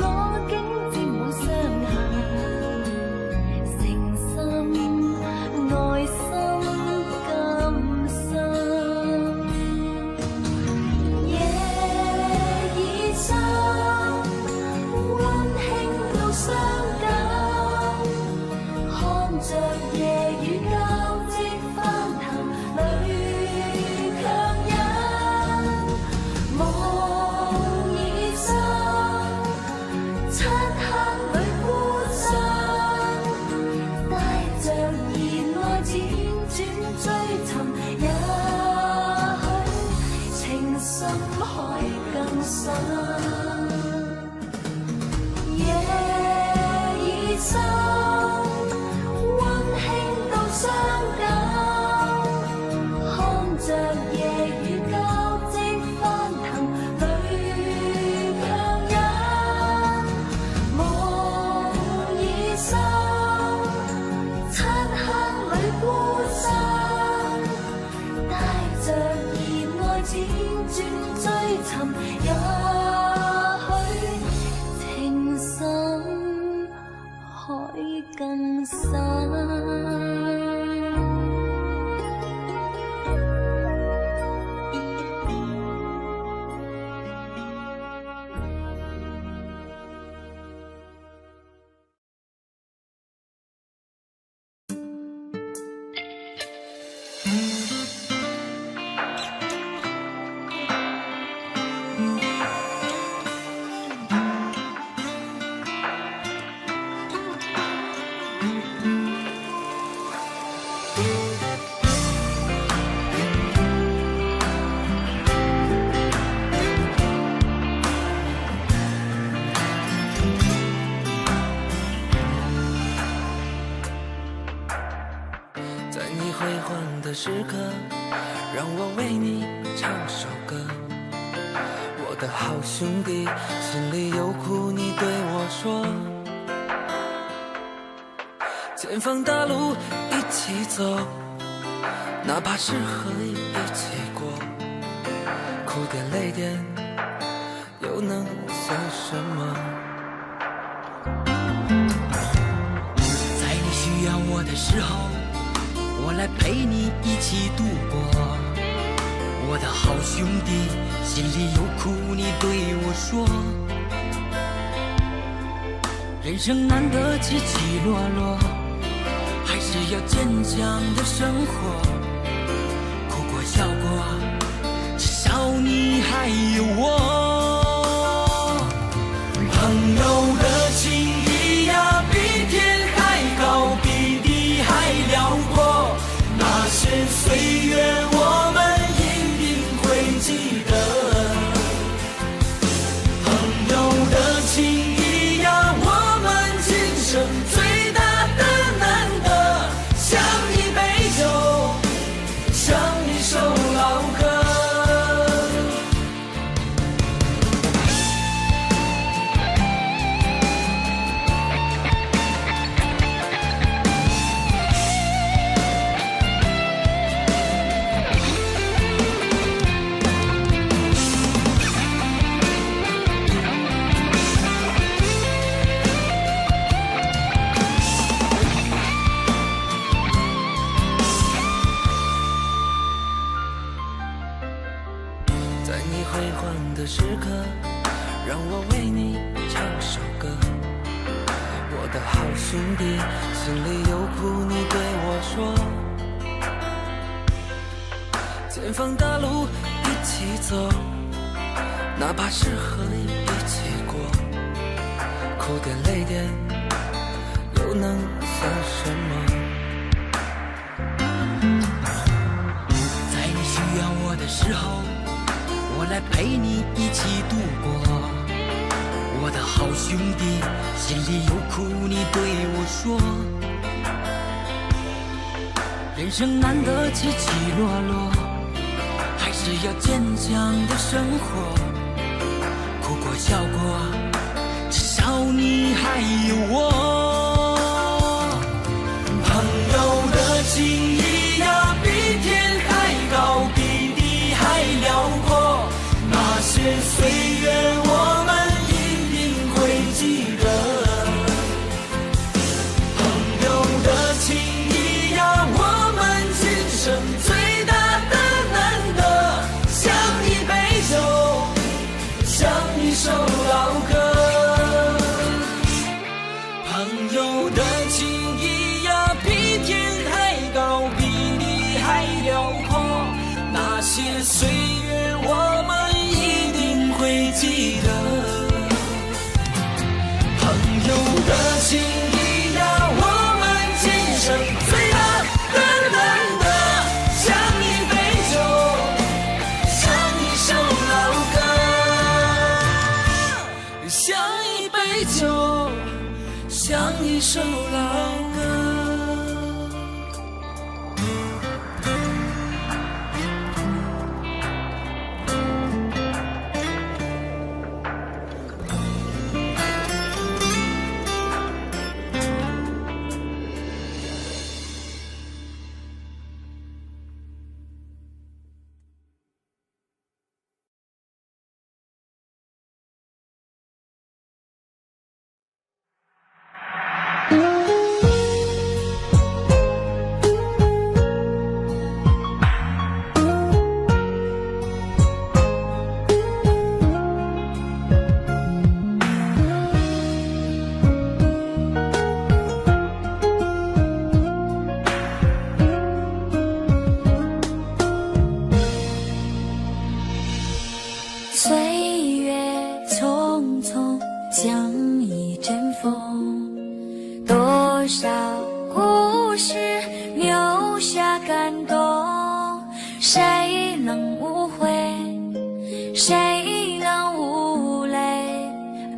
我竟沾滿傷痕。誠心內心感傷。夜已深，溫馨到傷感，看着夜雨交織翻騰，淚強忍。夢已深，漆黑裏孤身，帶着熱愛輾轉追尋，也許情深海更深。夜已深，溫馨到傷感，看着夜雨交織翻騰，淚強忍。夢已深，漆黑裏孤身，帶着熱愛輾轉追尋，也許情深海更深。在你辉煌的时刻，让我为你唱首歌。我的好兄弟，心里有苦你对我说。前方大路一起走，哪怕是河一起过，哭点泪点又能算什么？在你需要我的时候，我来陪你一起度过。我的好兄弟，心里有苦你对我说。人生难得起起落落，还是要坚强的生活。哭过笑过，至少你还有我。朋友的情谊呀，比天还高，比地还辽阔。那些岁月我们一定会记得。朋友的情谊呀，我们今生最大的难得，像一杯酒，像一首老歌。在你辉煌的时刻，让我为你唱首歌。我的好兄弟，心里有苦你对我说。前方大路一起走，哪怕是河一起过，哭点泪点又能算什么？在你需要我的时候，我来陪你一起度过。我的好兄弟，心里有苦你对我说。人生难得起起落落，还是要坚强的生活。哭过笑过，至少你还有我。朋友的情谊呀，比天还高，比地还辽阔。那些岁月我们一定会记得。朋友的情谊呀，我们今生最大的难得，像一杯酒，像一首老歌。朋友的情谊呀，比天还高，比地还辽阔。那些岁月我们一定会记得。朋友的情谊呀，我们今生最大的难得，像一杯酒，像一首老歌，像一杯酒，像一首老歌。岁月匆匆，像一阵风，多少故事留下感动。谁能无悔？谁能无泪？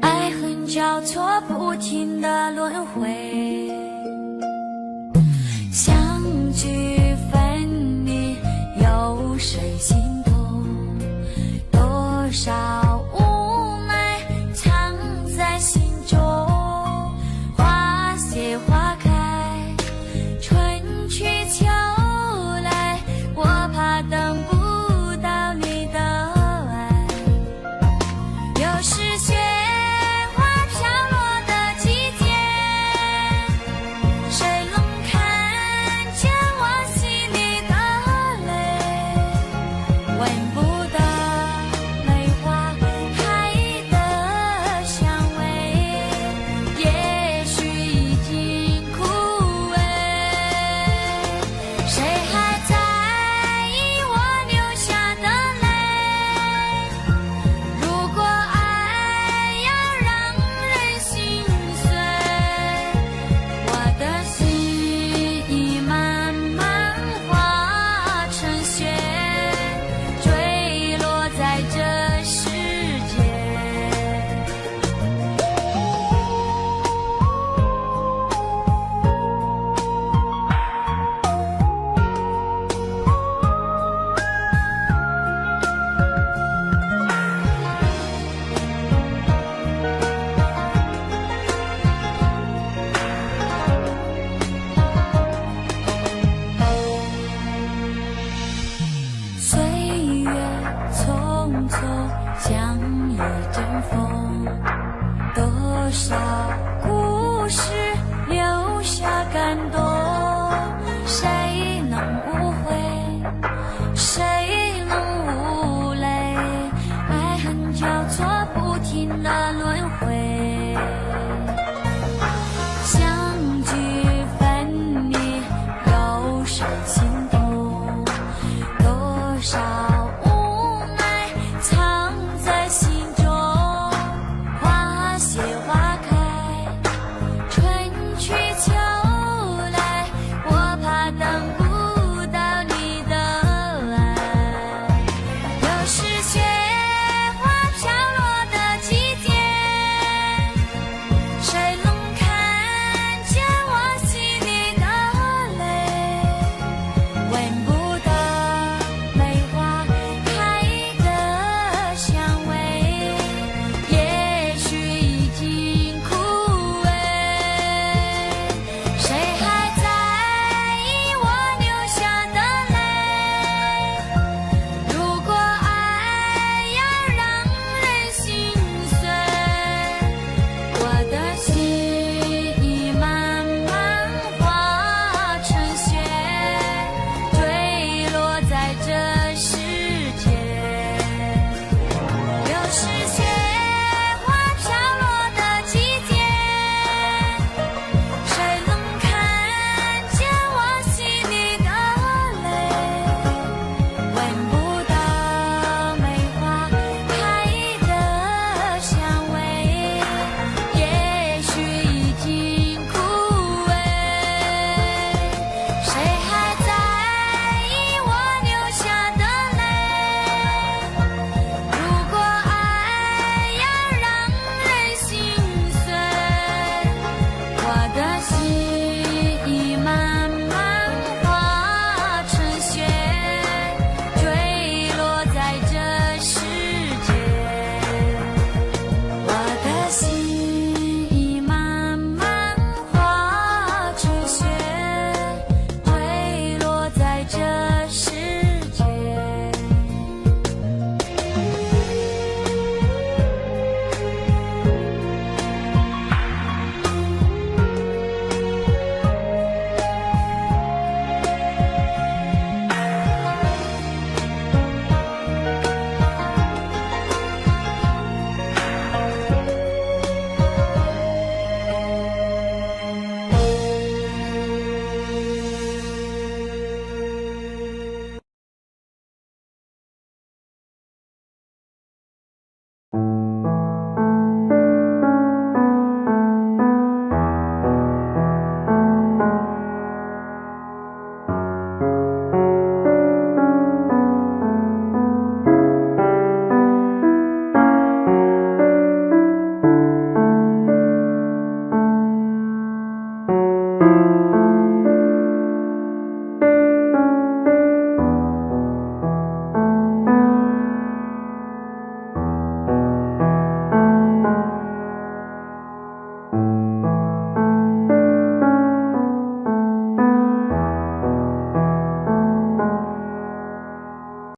爱恨交错，不停的轮回。相聚分离，有时谁心痛？多少无奈藏在心中，花谢花开，春去秋来，我怕等不到你的爱。又是雪花飘落的季节，谁能看见我心里的泪？